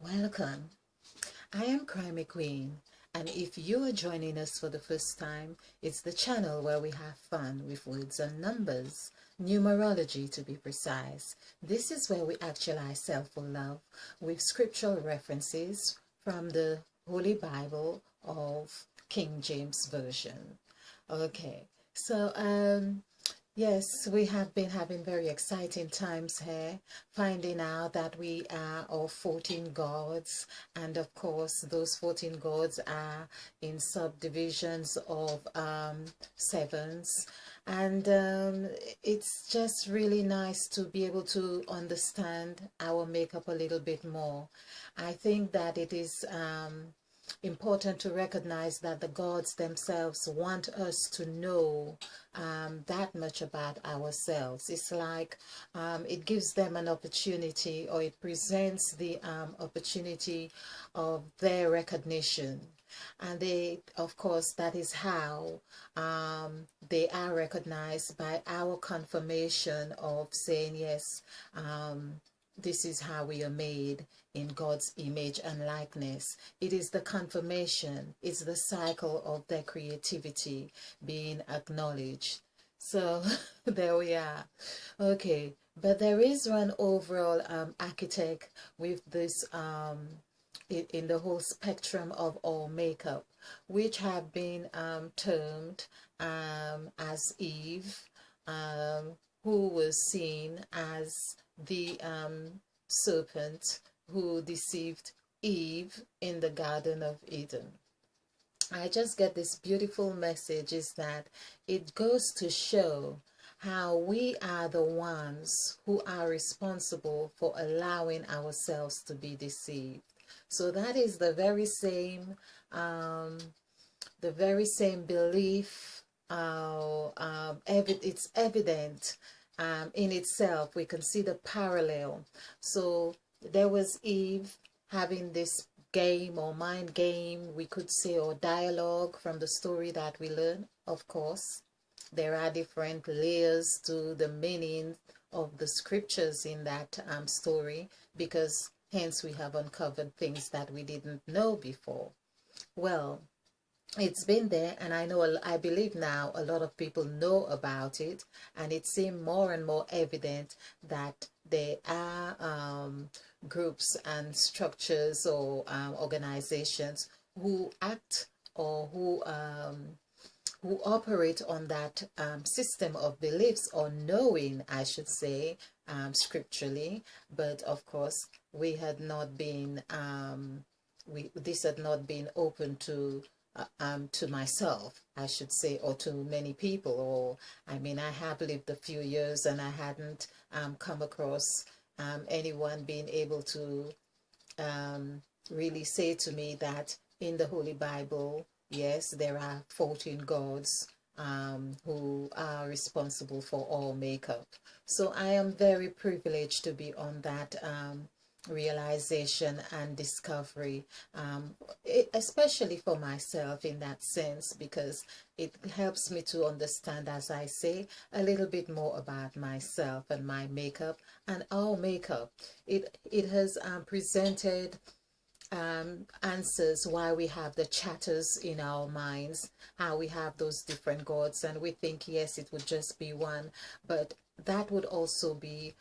Welcome. I am Crime Queen, and if you are joining us for the first time, it's the channel where we have fun with words and numbers, numerology to be precise. This is where we actualize self-love with scriptural references from the Holy Bible of King James Version. Okay, so yes, we have been having very exciting times here, finding out that we are of 14 gods, and of course, those 14 gods are in subdivisions of sevens. And it's just really nice to be able to understand our makeup a little bit more. I think that it is important to recognize that the gods themselves want us to know that much about ourselves. It's like it gives them an opportunity, or it presents the opportunity of their recognition. And they, of course, that is how they are recognized by our confirmation of saying, yes, this is how we are made in God's image and likeness. It is the confirmation, it's the cycle of their creativity being acknowledged. So there we are. Okay, but there is one overall architect with this in the whole spectrum of all makeup, which have been termed as Eve, who was seen as the serpent who deceived Eve in the Garden of Eden. I just get this beautiful message is that it goes to show how we are the ones who are responsible for allowing ourselves to be deceived. So that is the very same belief. It's evident in itself. We can see the parallel. So there was Eve having this game or mind game, we could say, or dialogue from the story that we learn. Of course, there are different layers to the meaning of the scriptures in that story, because hence we have uncovered things that we didn't know before. Well, it's been there, and I believe now a lot of people know about it, and it seems more and more evident that there are groups and structures or organizations who act or who operate on that system of beliefs, or knowing, I should say, scripturally. But of course, we had not been this had not been open to myself, I should say, or to many people. Or I mean, I have lived a few years, and I hadn't come across anyone being able to really say to me that in the Holy Bible, yes, there are 14 gods who are responsible for all makeup. So I am very privileged to be on that realization and discovery, especially for myself in that sense, because it helps me to understand, as I say, a little bit more about myself and my makeup and our makeup. It has presented answers why we have the chatters in our minds, how we have those different gods, and we think, yes, it would just be one, but that would also be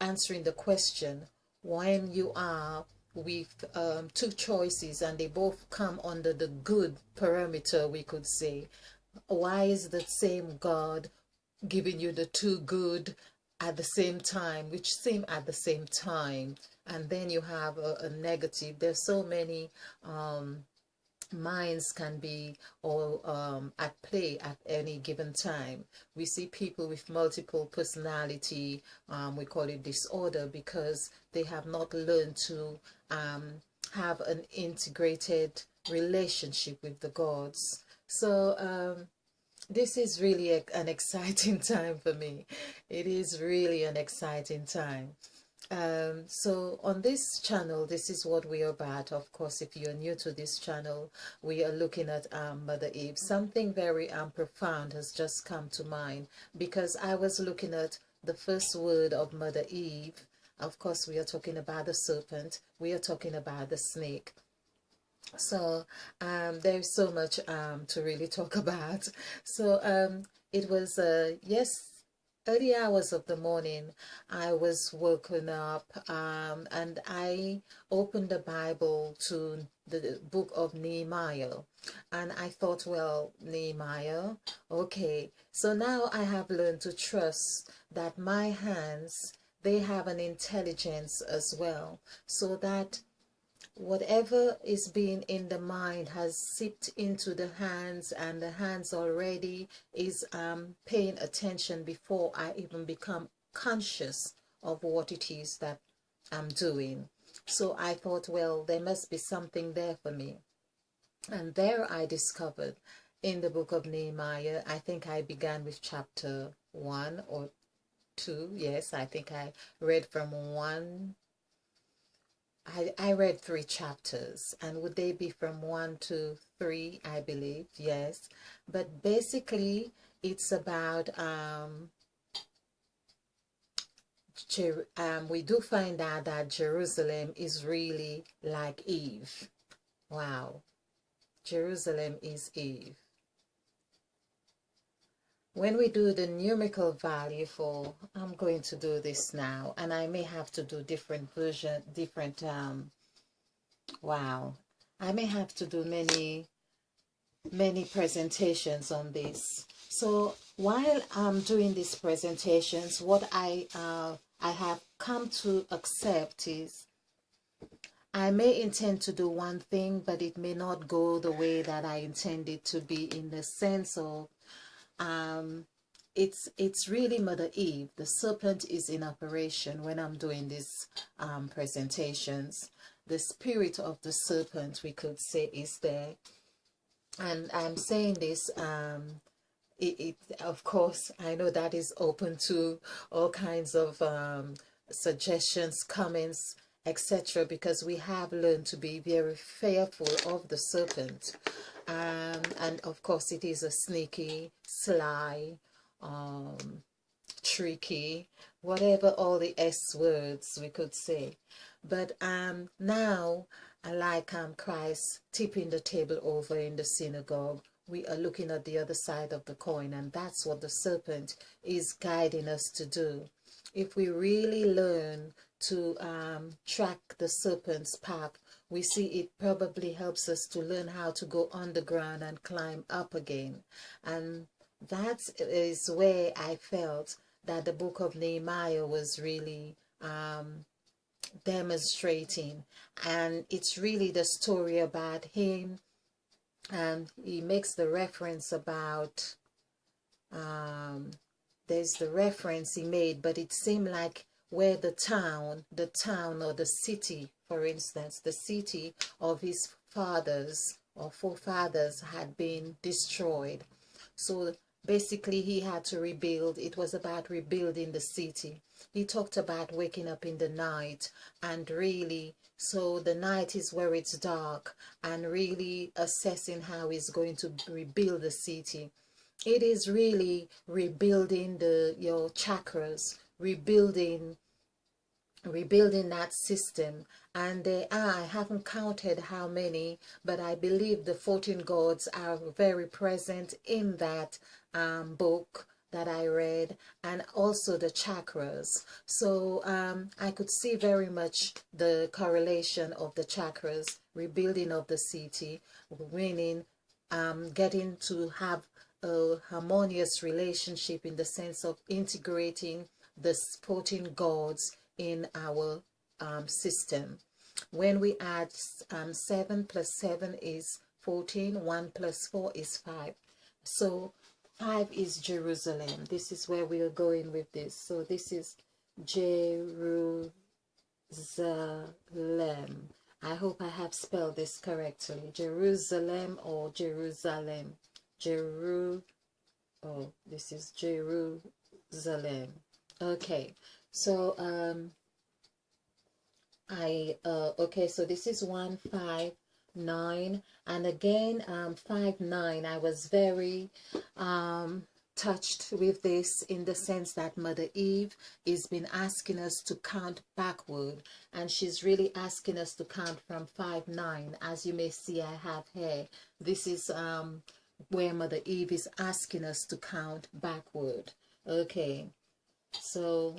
answering the question, when you are with two choices and they both come under the good parameter, we could say, why is the same God giving you the two good at the same time, which seem at the same time? And then you have a negative. There's so many minds can be all at play at any given time. We see people with multiple personality, we call it disorder, because they have not learned to have an integrated relationship with the gods. So this is really an exciting time for me. It is really an exciting time. So on this channel, this is what we are about. Of course, if you're new to this channel, we are looking at Mother Eve. Something very profound has just come to mind, because I was looking at the first word of Mother Eve, Of course, we are talking about the serpent. We are talking about the snake. So there's so much to really talk about. So it was yes, early hours of the morning. I was woken up and I opened the Bible to the book of Nehemiah, and I thought, well, Nehemiah, okay. So now I have learned to trust that my hands, they have an intelligence as well, so that whatever is being in the mind has seeped into the hands, and the hands already is paying attention before I even become conscious of what it is that I'm doing. So I thought, well, there must be something there for me. And there I discovered in the book of Nehemiah, I think I began with chapter 1 or 2. Yes, I think I read from 1. I read 3 chapters, and would they be from 1 to 3, I believe, yes. But basically, it's about, we do find out that Jerusalem is really like Eve. Wow, Jerusalem is Eve. When we do the numerical value for, I'm going to do this now, and I may have to do different version, different, wow, I may have to do many presentations on this. So while I'm doing these presentations, what I have come to accept is I may intend to do one thing, but it may not go the way that I intended to be, in the sense of it's really Mother Eve. The serpent is in operation when I'm doing these presentations. The spirit of the serpent, we could say, is there. And I'm saying this, of course, I know that is open to all kinds of suggestions, comments, etc., because we have learned to be very fearful of the serpent. And of course, it is a sneaky, sly, tricky, whatever all the S words we could say. But now, like Christ tipping the table over in the synagogue, we are looking at the other side of the coin, and that's what the serpent is guiding us to do. If we really learn to track the serpent's path, we see it probably helps us to learn how to go underground and climb up again. And that is where I felt that the book of Nehemiah was really demonstrating. And it's really the story about him, and he makes the reference about there's the reference he made, but it seemed like where the town or the city, for instance, the city of his fathers or forefathers had been destroyed. So basically he had to rebuild. It was about rebuilding the city. He talked about waking up in the night, and really, so the night is where it's dark, and really assessing how he's going to rebuild the city. It is really rebuilding your chakras, rebuilding that system. And there are, I haven't counted how many, but I believe the 14 gods are very present in that book that I read, and also the chakras. So I could see very much the correlation of the chakras, rebuilding of the city, winning, getting to have a harmonious relationship, in the sense of integrating the 14 gods in our system. When we add 7 plus 7 is 14, 1 plus 4 is 5. So 5 is Jerusalem. This is where we are going with this. So this is Jerusalem. I hope I have spelled this correctly. Jerusalem or Jerusalem. Oh, this is Jerusalem. Okay, so okay, so this is 159, and again 59. I was very touched with this in the sense that Mother Eve has been asking us to count backward, and she's really asking us to count from 5-9. As you may see, I have here. This is where Mother Eve is asking us to count backward. Okay, so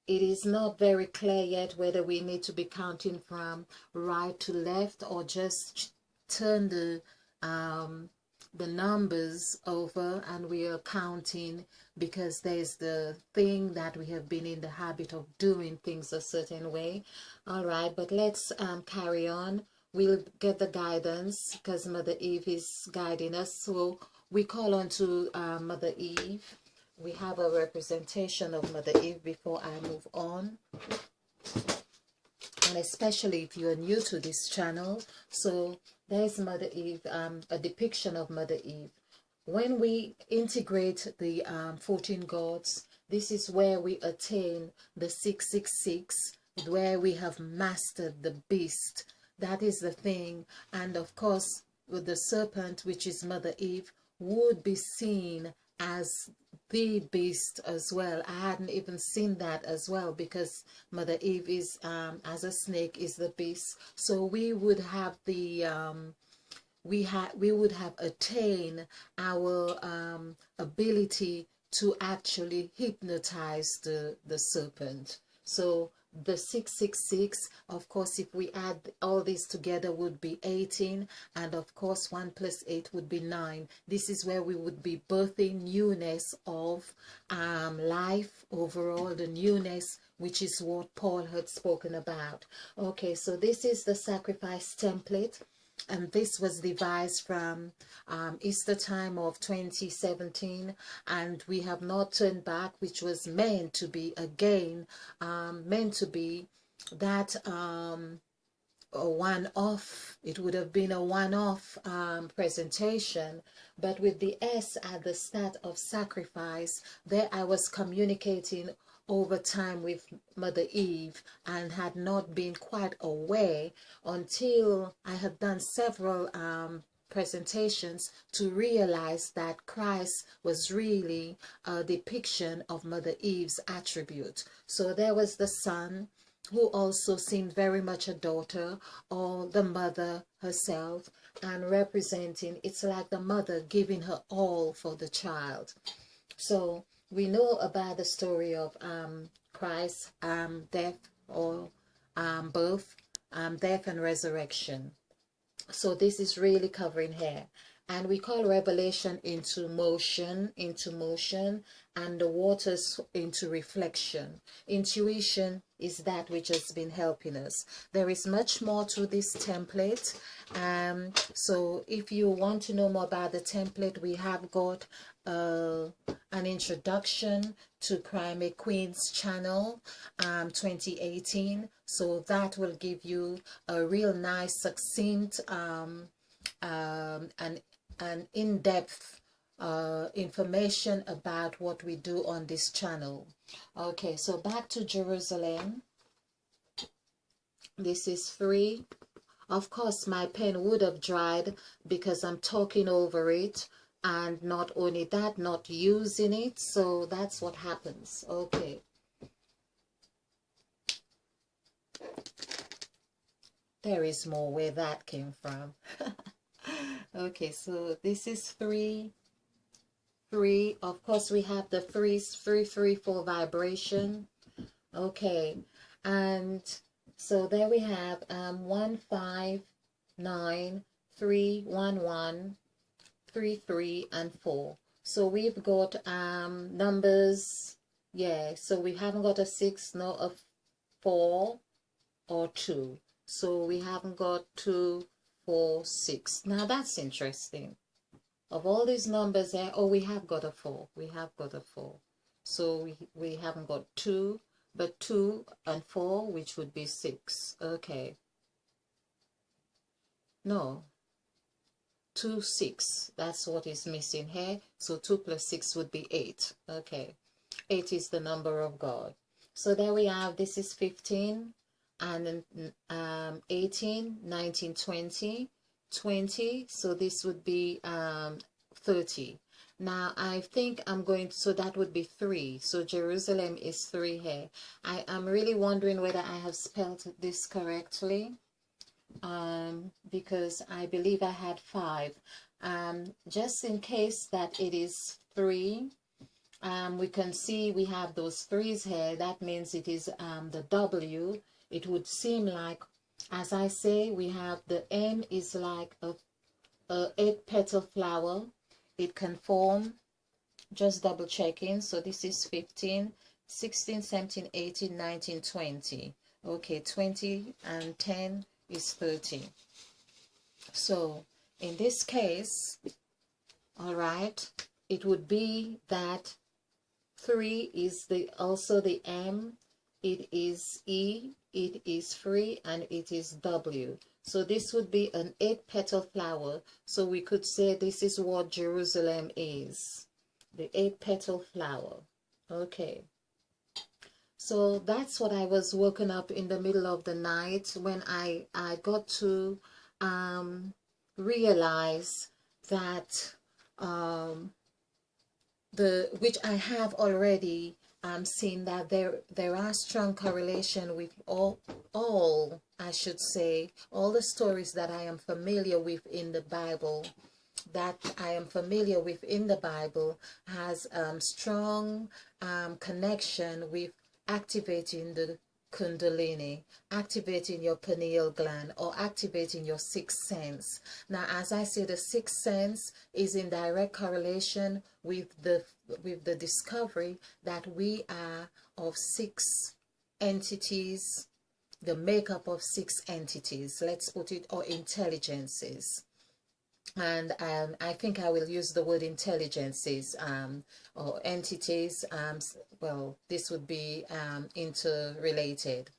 it is not very clear yet whether we need to be counting from right to left or just turn the numbers over and we are counting, because there's the thing that we have been in the habit of doing things a certain way. All right, but let's carry on. We'll get the guidance because Mother Eve is guiding us. So we call on to Mother Eve. We have a representation of Mother Eve before I move on. And especially if you're new to this channel, so there's Mother Eve, a depiction of Mother Eve. When we integrate the 14 gods, this is where we attain the 666, where we have mastered the beast. That is the thing. And of course, with the serpent, which is Mother Eve, would be seen as the beast as well. I hadn't even seen that as well, because Mother Eve is as a snake is the beast. So we would have the we would have attained our ability to actually hypnotize the serpent. So the 666, of course, if we add all these together, would be 18, and of course 1 + 8 would be 9. This is where we would be birthing newness of life overall, the newness, which is what Paul had spoken about. Okay, so this is the sacrifice template, and this was devised from Easter time of 2017, and we have not turned back, which was meant to be again meant to be that a one-off. It would have been a one-off presentation, but with the S at the start of sacrifice, there I was communicating over time with Mother Eve and had not been quite aware until I had done several presentations to realize that Christ was really a depiction of Mother Eve's attribute. So there was the Son, who also seemed very much a daughter, or the mother herself, and representing, it's like the mother giving her all for the child. So we know about the story of Christ's death or birth, death and resurrection. So this is really covering here. And we call revelation into motion, and the waters into reflection. Intuition is that which has been helping us. There is much more to this template. So if you want to know more about the template, we have got an introduction to Crime Queen's channel 2018. So that will give you a real nice, succinct, and in-depth information about what we do on this channel. Okay, so back to Jerusalem. This is 3. Of course, my pen would have dried because I'm talking over it, and not only that, not using it. So that's what happens. Okay. There is more where that came from. Okay, so this is 3. Of course, we have the 3 for vibration. Okay, and so there we have 1 5 9 3 1 1 3 3 and 4. So we've got numbers. Yeah, so we haven't got a 6, no, a 4 or 2. So we haven't got 2, 4, 6. Now that's interesting. Of all these numbers there, oh, we have got a 4. We have got a 4. So we haven't got 2, but 2 and 4, which would be 6. Okay. No. 2, 6. That's what is missing here. So 2 + 6 would be 8. Okay. 8 is the number of God. So there we have, this is 15. And 18, 19, 20, 20. So this would be 30. Now I think I'm going to, so that would be 3. So Jerusalem is 3 here. I am really wondering whether I have spelled this correctly, because I believe I had 5. Just in case that it is 3, we can see we have those 3's here. That means it is the W. It would seem like, as I say, we have the M is like a 8-petal flower. It can form, just double checking, so this is 15, 16, 17, 18, 19, 20. Okay, 20 and 10 is 30. So in this case, all right, it would be that 3 is also the M, it is E, it is free, and it is W. So this would be an 8-petal flower. So we could say this is what Jerusalem is, the 8-petal flower. Okay. So that's what I was woken up in the middle of the night when I got to realize that which I have already seen, that there are strong correlation with all I should say, all the stories that I am familiar with in the Bible, has strong connection with activating the Kundalini, activating your pineal gland, or activating your sixth sense. Now, as I say, the sixth sense is in direct correlation with the discovery that we are of 6 entities, the makeup of 6 entities, let's put it, or intelligences. And I think I will use the word intelligences or entities. Well, this would be interrelated.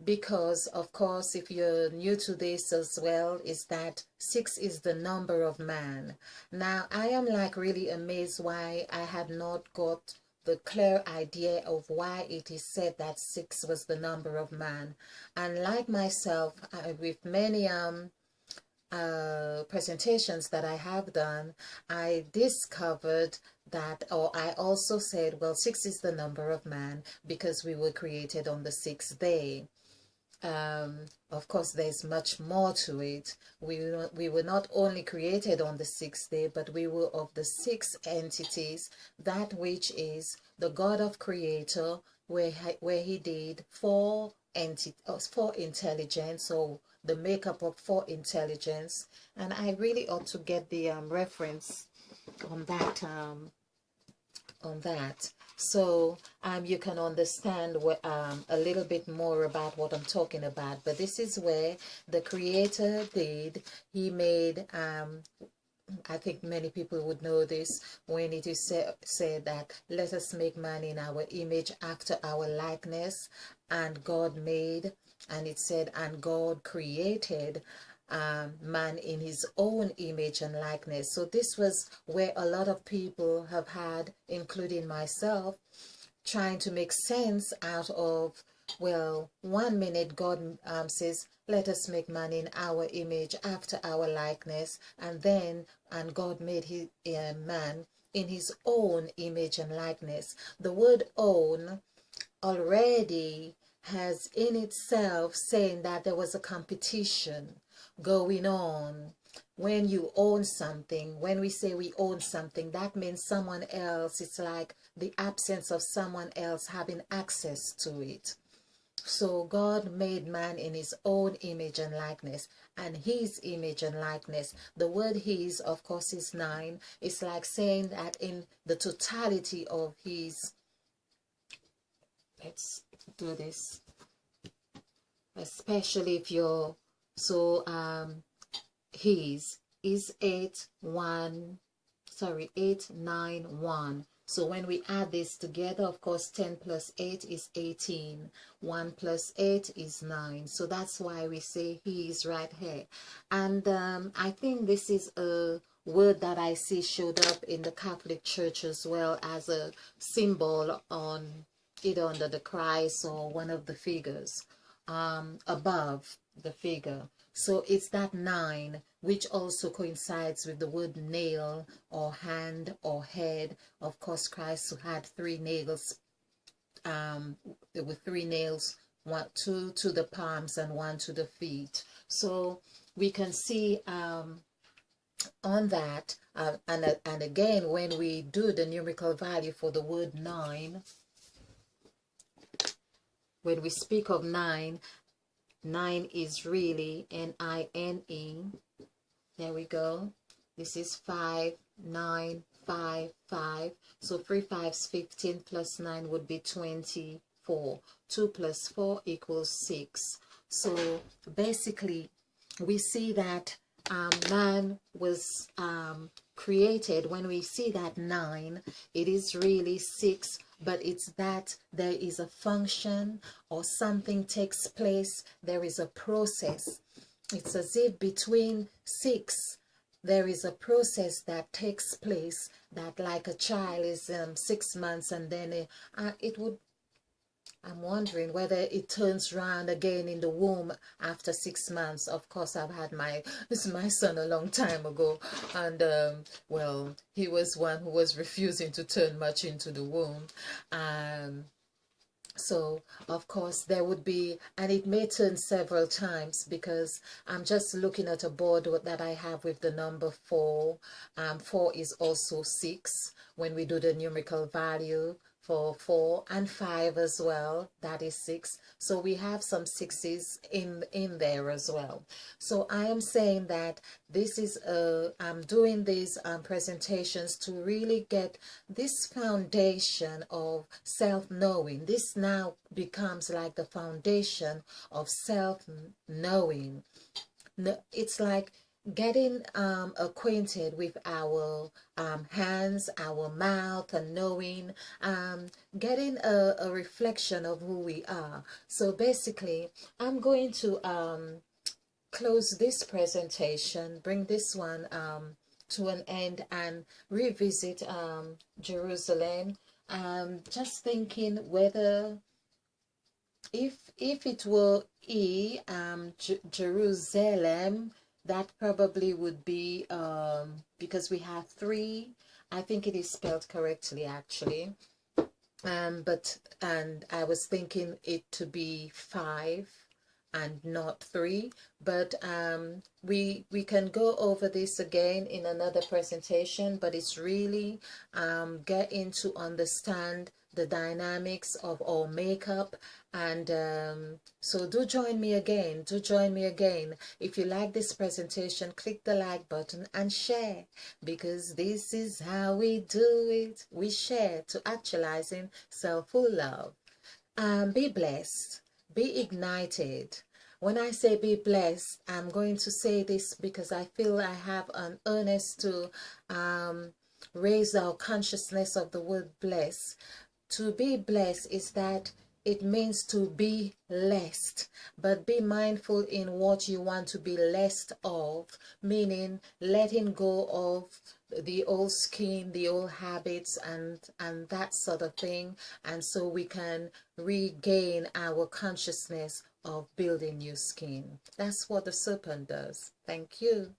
Because, of course, if you're new to this as well, is that 6 is the number of man. Now, I am like really amazed why I had not got the clear idea of why it is said that 6 was the number of man. And like myself, with many presentations that I have done, I discovered that, or I also said, well, 6 is the number of man because we were created on the 6th day. Of course, there's much more to it. We were not only created on the 6th day, but we were of the 6 entities, that which is the God of Creator, where he did 4 intelligence, so the makeup of 4 intelligence. And I really ought to get the reference on that. So you can understand what, a little bit more about what I'm talking about. But this is where the Creator did. He made, I think many people would know this, when it is said that let us make man in our image after our likeness, and God made, and it said, and God created man in his own image and likeness. So this was where a lot of people have had, including myself, trying to make sense out of, well, 1 minute God says, let us make man in our image after our likeness, and God made man in his own image and likeness. The word own already has in itself saying that there was a competition going on. When you own something, when we say we own something, that means someone else, it's like the absence of someone else having access to it. So God made man in his own image and likeness, and his image and likeness. The word his, of course, is 9. It's like saying that in the totality of his, let's do this, especially if you're, so his is 891. So when we add this together, of course, 10 plus 8 is 18. 1 plus 8 is 9. So that's why we say he is right here. And I think this is a word that I see showed up in the Catholic Church as well as a symbol on either under the Christ or one of the figures. above the figure. So it's that 9, which also coincides with the word nail or hand or head. Of course, Christ had 3 nails. There were 3 nails, 2 to the palms and 1 to the feet. So we can see on that, and again, when we do the numerical value for the word 9, when we speak of 9, 9 is really N-I-N-E. There we go. This is 5, 9, 5, 5. So 3 5s 15 plus 9 would be 24. 2 plus 4 equals 6. So basically, we see that man was created. When we see that 9, it is really 6, but it's that there is a function or something takes place. There is a process. It's as if between 6, there is a process that takes place, that like a child is 6 months, and then it would, I'm wondering whether it turns around again in the womb after 6 months. Of course, I've had my son a long time ago, and well, he was one who was refusing to turn much into the womb. So, of course, there would be, and it may turn several times, because I'm just looking at a board that I have with the number 4. 4 is also 6 when we do the numerical value for 4, and 5 as well, that is 6. So we have some 6s in there as well. So I am saying that this is I'm doing these presentations to really get this foundation of self-knowing. This now becomes like the foundation of self-knowing. It's like getting acquainted with our hands, our mouth, and knowing, getting a reflection of who we are. So basically, I'm going to close this presentation, bring this one to an end, and revisit Jerusalem. Just thinking whether if it were Jerusalem, that probably would be because we have 3. I think it is spelled correctly actually. And I was thinking it to be 5 and not 3, but we can go over this again in another presentation, but it's really getting to understand the dynamics of our makeup. And so do join me again. If you like this presentation, click the like button and share, because this is how we do it. We share to actualizing self-full love. Be blessed, be ignited. When I say be blessed, I'm going to say this because I feel I have an earnest to raise our consciousness of the word bless. To be blessed is that it means to be lessed, but be mindful in what you want to be lessed of, meaning letting go of the old skin, the old habits, and that sort of thing, and so we can regain our consciousness of building new skin. That's what the serpent does. Thank you.